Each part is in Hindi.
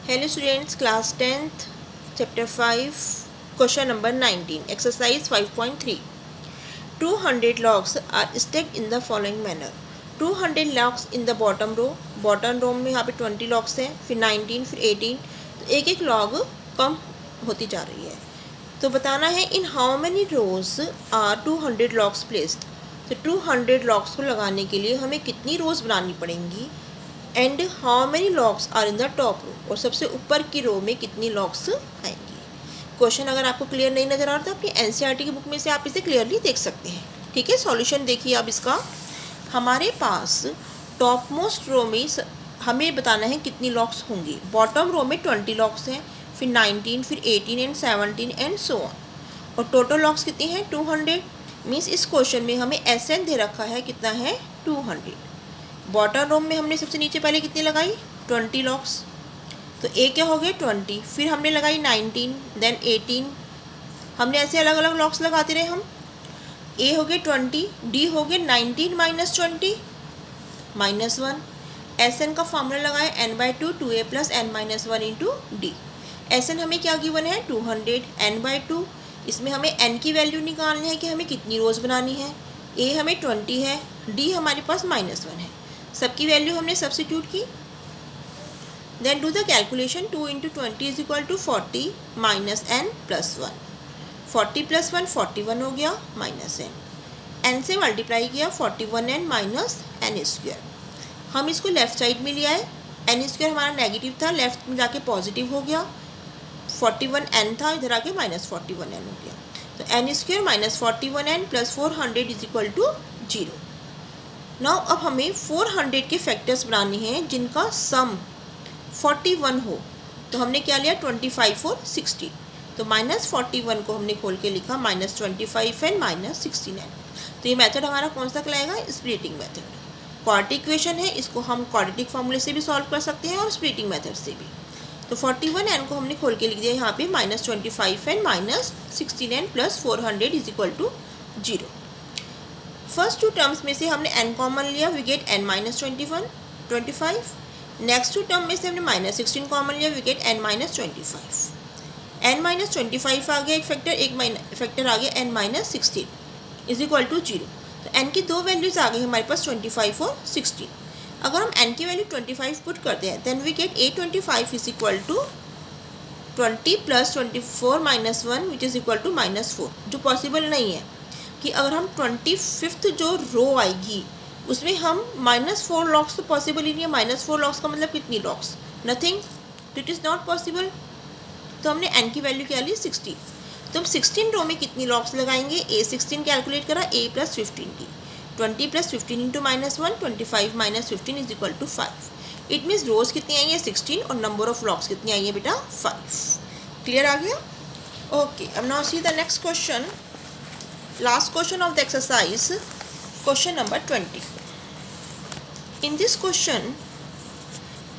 Hello students, class 10th, chapter 5, question number 19, exercise 5.3. 200 logs are stacked in the following manner. 200 logs in the bottom row में यहाँ पे 20 logs हैं, फिर 19, फिर 18, तो एक एक log कम होती जा रही है. तो बताना है in how many rows are 200 logs placed. तो 200 logs को लगाने के लिए हमें कितनी rows बनानी पड़ेंगी and how many logs are in the top row, और सबसे ऊपर की रो में कितनी लॉग्स आएंगी. क्वेश्चन अगर आपको क्लियर नहीं नज़र आ रहा तो अपनी एनसीईआरटी की बुक में से आप इसे क्लियरली देख सकते हैं. ठीक है, सॉल्यूशन देखिए अब इसका. हमारे पास टॉप मोस्ट रो में हमें बताना है कितनी लॉग्स होंगी. बॉटम रो में 20 लॉग्स हैं, फिर 19, फिर 18 एंड 17 एंड सो ऑन. और टोटल लॉग्स कितनी हैं 200. मीन्स इस क्वेश्चन में हमें एसएन दे रखा है कितना है 200. बॉटम रो में हमने सबसे नीचे पहले कितनी लगाई 20 लॉग्स, तो ए क्या हो गए 20, फिर हमने लगाई 19, देन 18. हमने ऐसे अलग अलग लॉग्स लगाते रहे हम. ए हो गए 20, डी हो गए 19 माइनस 20 माइनस 1. एस एन का फॉर्मूला लगाए n/2 2a plus n minus 1 into D. S N हमें क्या गिवन है 200, n/2. इसमें हमें n की वैल्यू निकालनी है कि हमें कितनी रोज़ बनानी है. ए हमें 20 है, डी हमारे पास -1 है. सबकी वैल्यू हमने सब्स्टिट्यूट की. Then do the calculation. 2 into 20 is equal to 40 minus n plus 1. 40 plus 1 41 हो गया माइनस n से मल्टीप्लाई किया 41n माइनस n स्क्वायर. हम इसको लेफ्ट साइड में ले आए. n स्क्वायर हमारा नेगेटिव था, लेफ्ट में जाके पॉजिटिव हो गया. 41n था, इधर आके माइनस 41n हो गया. तो n square minus 41n plus 400 is equal to 0. Now अब हमें 400 के फैक्टर्स बनाने हैं जिनका सम 41 हो. तो हमने क्या लिया 25 और 16. तो -41 को हमने खोल के लिखा -25 एंड -16n. तो ये मेथड हमारा कौन सा कहलाएगा स्प्लिटिंग मेथड. क्वाड्रेटिक इक्वेशन है, इसको हम क्वाड्रेटिक फॉर्मूले से भी सॉल्व कर सकते हैं और स्प्लिटिंग मेथड से भी. तो 41n को हमने खोल के लिख दिया यहाँ पे -25 and -16n plus 400 is equal to 0. First two terms में से हमने n कॉमन लिया, we get n minus 25. Next two term में से हमने -16 कॉमन लिया, we get n minus 25. n minus 25 आ गया एक फैक्टर, एक फैक्टर आ गया n minus 16 is equal to 0. तो n की दो वैल्यूज आ गई हमारे पास 25 और 16. अगर हम n की वैल्यू 25 पुट करते हैं then we get a25 is equal to 20 plus 24 minus 1 which is equal to -4, जो पॉसिबल नहीं है कि अगर हम 25th जो रो आएगी उसमें हम -4 लॉग्स तो पॉसिबल ही नहीं है. -4 लॉग्स का मतलब कितनी logs, nothing. It is not possible. तो हमने n की वैल्यू क्या ली 16. तो हम 16 रो में कितनी लॉग्स लगाएंगे. a16 कैलकुलेट करा, a प्लस 15 की 20 plus 15 into -1 25 minus 15 is equal to 5. It means रोज कितनी आई है 16 और नंबर ऑफ लॉग्स कितनी आई है बेटा 5. क्लियर आ गया. ओके, अब now see the next question. Last question of the exercise, question number 20. In this question,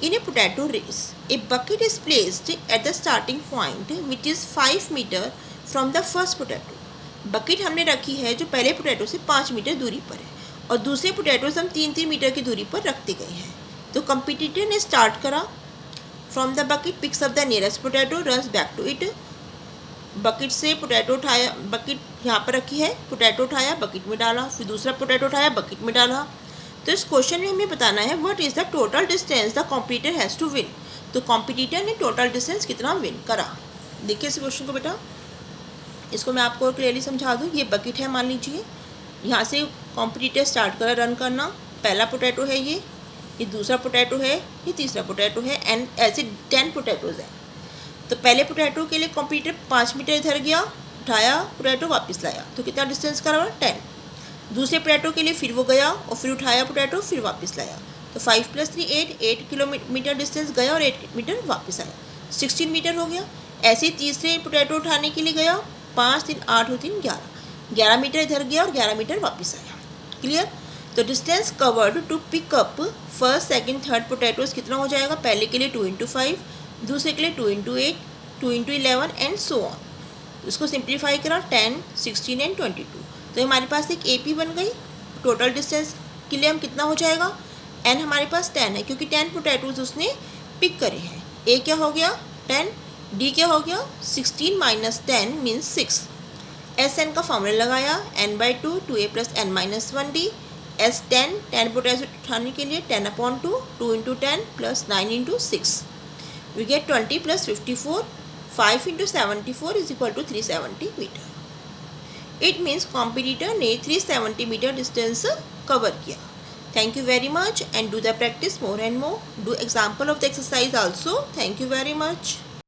in a potato race, a bucket is placed at the starting point which is 5 meter from the first potato. Bucket हमने रखी है जो पहले पोटैटो से 5 मीटर दूरी पर है और दूसरे पोटैटोस हम 3-3 मीटर की दूरी पर रखते गए हैं. तो कंपटीटर ने स्टार्ट करा from the bucket, picks up the nearest potato, runs back to it. Bucket से पोटैटो उठाया, बकेट यहाँ पर रखी है, पोटैटो उठाया बकेट में डाला, फिर दूसरा पोटैटो उठाया बकेट में डाला. तो इस क्वेश्चन में हमें बताना है what is the total distance the competitor has to win. तो कॉम्पिटिटर ने टोटल डिस्टेंस कितना विन करा. देखिए इस क्वेश्चन को बेटा, इसको मैं आपको क्लियरली समझा दूँ. ये बकेट है मान लीजिए, यहाँ से कॉम्पिटिटर स्टार्ट करा रन करना. पहला पोटैटो है ये दूसरा पोटैटो है, ये तीसरा पोटैटो है एंड ऐसे 10 पोटैटोज हैं. तो पहले पोटैटो के लिए कंप्यूटर 5 मीटर इधर गया, उठाया पोटैटो वापस लाया, तो कितना डिस्टेंस करा 10. दूसरे पोटैटो के लिए फिर वो गया और फिर उठाया पोटैटो फिर वापस लाया, तो 5 + 3 8 किलोमीटर डिस्टेंस गया और 8 मीटर वापस आया, 16 मीटर हो गया. ऐसे ही तीसरे पोटैटो उठाने के लिए गया, 5 3 8 3 11 मीटर इधर गया और 11 मीटर वापस आया. क्लियर. तो distance covered to pick up first second third potatoes कितना हो जाएगा. पहले के लिए 2 × 5, दूसरे के लिए 2 × 8, 2 × 11 एंड सो ऑन. इसको सिंप्लीफाई करा 10 16 एंड 22. तो हमारे पास एक AP बन गई. टोटल डिस्टेंस के लिए हम कितना हो जाएगा, n हमारे पास 10 है क्योंकि 10 पोटैटोज उसने पिक करे हैं. ए क्या हो गया 10, डी क्या हो गया 16 माइनस 10 मीन्स 6। एस एन का फॉर्मूला लगाया n/2 2a + n - 1d। S 10 potential उठाने के लिए 10/2 2 × 10 + 9 × 6 we get 20 + 54 5 × 74 = 370 metre. It means competitor ने 370 मीटर डिस्टेंस कवर किया। Thank you very much and do the practice more and more. Do example of the exercise also. Thank you very much.